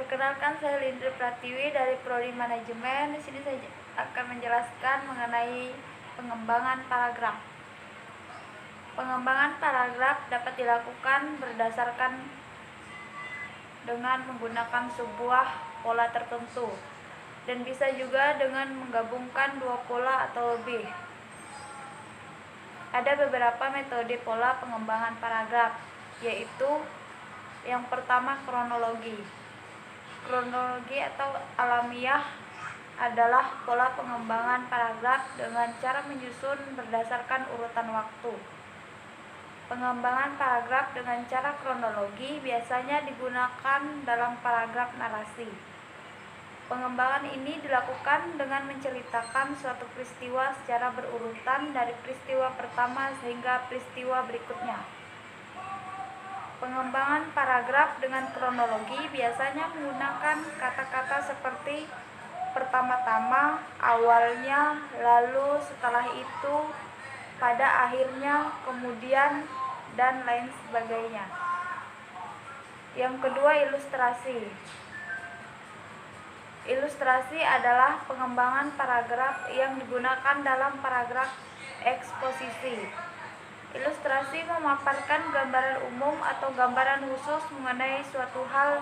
Perkenalkan, saya Lindri Pratiwi dari Prodi Manajemen. Di sini saya akan menjelaskan mengenai pengembangan paragraf. Pengembangan paragraf dapat dilakukan berdasarkan dengan menggunakan sebuah pola tertentu dan bisa juga dengan menggabungkan dua pola atau lebih. Ada beberapa metode pola pengembangan paragraf, yaitu yang pertama kronologi. Kronologi atau alamiah adalah pola pengembangan paragraf dengan cara menyusun berdasarkan urutan waktu. Pengembangan paragraf dengan cara kronologi biasanya digunakan dalam paragraf narasi. Pengembangan ini dilakukan dengan menceritakan suatu peristiwa secara berurutan dari peristiwa pertama sehingga peristiwa berikutnya. Pengembangan paragraf dengan kronologi biasanya menggunakan kata-kata seperti pertama-tama, awalnya, lalu, setelah itu, pada akhirnya, kemudian, dan lain sebagainya. Yang kedua, ilustrasi. Ilustrasi adalah pengembangan paragraf yang digunakan dalam paragraf eksposisi. Ilustrasi memaparkan gambaran umum atau gambaran khusus mengenai suatu hal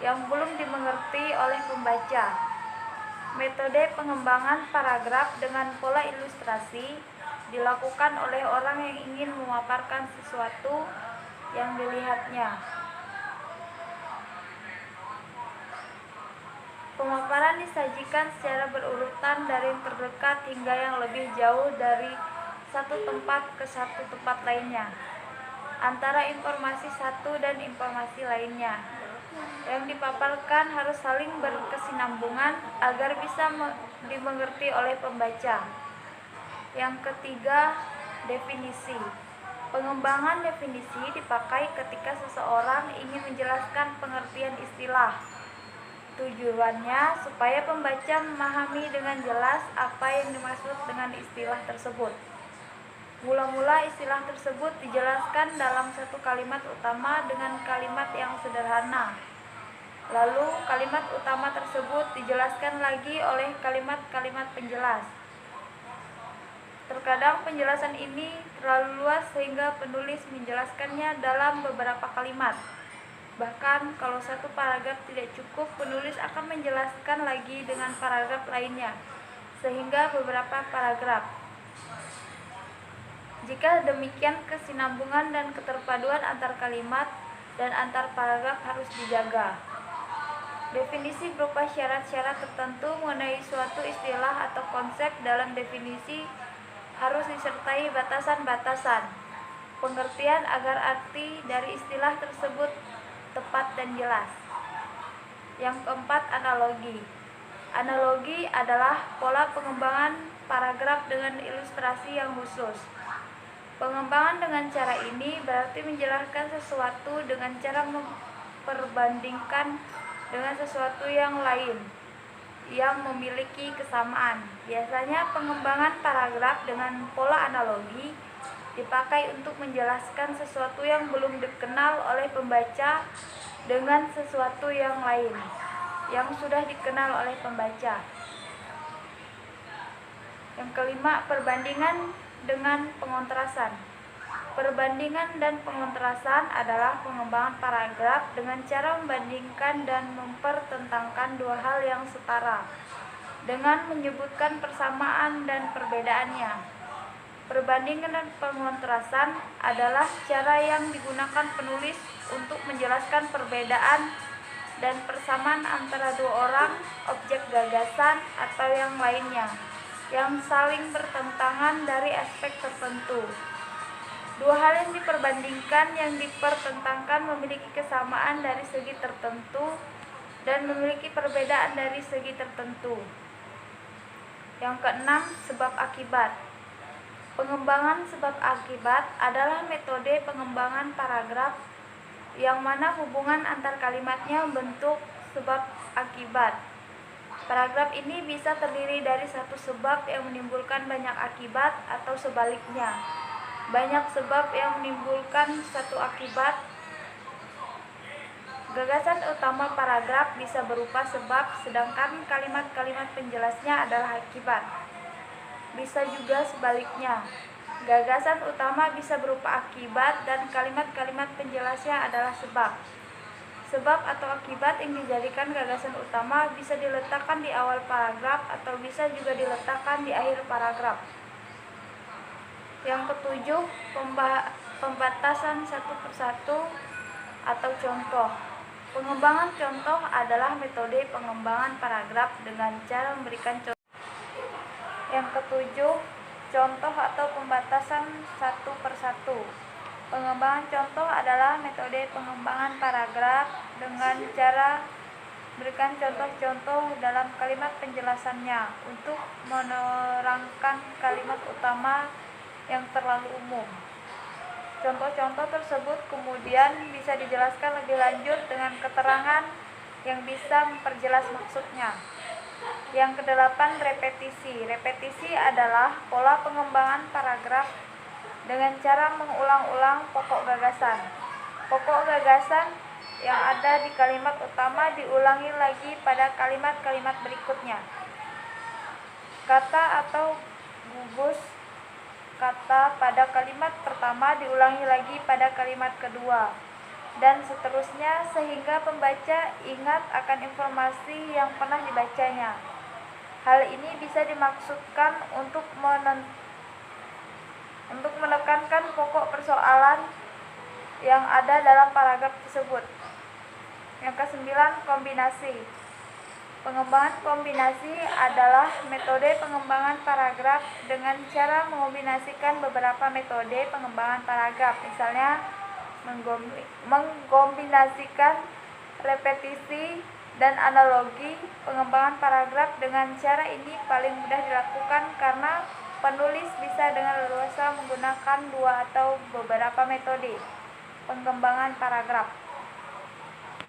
yang belum dimengerti oleh pembaca. Metode pengembangan paragraf dengan pola ilustrasi dilakukan oleh orang yang ingin memaparkan sesuatu yang dilihatnya. Pemaparan disajikan secara berurutan dari yang terdekat hingga yang lebih jauh dari satu tempat ke satu tempat lainnya, antara informasi satu dan informasi lainnya. Yang dipaparkan harus saling berkesinambungan agar bisa dimengerti oleh pembaca. Yang ketiga, definisi. Pengembangan definisi dipakai ketika seseorang ingin menjelaskan pengertian istilah. Tujuannya supaya pembaca memahami dengan jelas apa yang dimaksud dengan istilah tersebut. Mula-mula istilah tersebut dijelaskan dalam satu kalimat utama dengan kalimat yang sederhana. Lalu kalimat utama tersebut dijelaskan lagi oleh kalimat-kalimat penjelas. Terkadang penjelasan ini terlalu luas sehingga penulis menjelaskannya dalam beberapa kalimat. Bahkan kalau satu paragraf tidak cukup, penulis akan menjelaskan lagi dengan paragraf lainnya, sehingga beberapa paragraf. Jika demikian, kesinambungan dan keterpaduan antar kalimat dan antar paragraf harus dijaga. Definisi berupa syarat-syarat tertentu mengenai suatu istilah atau konsep. Dalam definisi harus disertai batasan-batasan pengertian agar arti dari istilah tersebut tepat dan jelas. Yang keempat, analogi. Analogi adalah pola pengembangan paragraf dengan ilustrasi yang khusus. Pengembangan dengan cara ini berarti menjelaskan sesuatu dengan cara memperbandingkan dengan sesuatu yang lain yang memiliki kesamaan. Biasanya pengembangan paragraf dengan pola analogi dipakai untuk menjelaskan sesuatu yang belum dikenal oleh pembaca dengan sesuatu yang lain yang sudah dikenal oleh pembaca. Yang kelima, perbandingan dengan pengontrasan. Perbandingan dan pengontrasan adalah pengembangan paragraf dengan cara membandingkan dan mempertentangkan dua hal yang setara dengan menyebutkan persamaan dan perbedaannya. Perbandingan dan pengontrasan adalah cara yang digunakan penulis untuk menjelaskan perbedaan dan persamaan antara dua orang, objek gagasan, atau yang lainnya yang saling bertentangan dari aspek tertentu. Dua hal yang diperbandingkan, yang dipertentangkan memiliki kesamaan dari segi tertentu dan memiliki perbedaan dari segi tertentu. Yang keenam, sebab akibat. Pengembangan sebab akibat adalah metode pengembangan paragraf yang mana hubungan antar kalimatnya membentuk sebab akibat. Paragraf ini bisa terdiri dari satu sebab yang menimbulkan banyak akibat atau sebaliknya. Banyak sebab yang menimbulkan satu akibat Gagasan utama paragraf bisa berupa sebab, sedangkan kalimat-kalimat penjelasnya adalah akibat. Bisa juga sebaliknya. Gagasan utama bisa berupa akibat dan kalimat-kalimat penjelasnya adalah sebab. Sebab atau akibat yang dijadikan gagasan utama bisa diletakkan di awal paragraf atau bisa juga diletakkan di akhir paragraf. Yang ketujuh, pembatasan satu persatu atau contoh. Pengembangan contoh adalah metode pengembangan paragraf dengan cara memberikan contoh. Yang ketujuh, contoh atau pembatasan satu persatu. Pengembangan contoh adalah metode pengembangan paragraf dengan cara memberikan contoh-contoh dalam kalimat penjelasannya untuk menerangkan kalimat utama yang terlalu umum. Contoh-contoh tersebut kemudian bisa dijelaskan lebih lanjut dengan keterangan yang bisa memperjelas maksudnya. Yang kedelapan, repetisi. Repetisi adalah pola pengembangan paragraf dengan cara mengulang-ulang pokok gagasan. Pokok gagasan yang ada di kalimat utama diulangi lagi pada kalimat-kalimat berikutnya. Kata atau gugus kata pada kalimat pertama diulangi lagi pada kalimat kedua, dan seterusnya sehingga pembaca ingat akan informasi yang pernah dibacanya. Hal ini bisa dimaksudkan untuk menekankan pokok persoalan yang ada dalam paragraf tersebut. Yang kesembilan, kombinasi. Pengembangan kombinasi adalah metode pengembangan paragraf dengan cara mengombinasikan beberapa metode pengembangan paragraf. Misalnya, mengkombinasikan repetisi dan analogi. Pengembangan paragraf dengan cara ini paling mudah dilakukan karena penulis bisa dengan leluasa menggunakan dua atau beberapa metode pengembangan paragraf.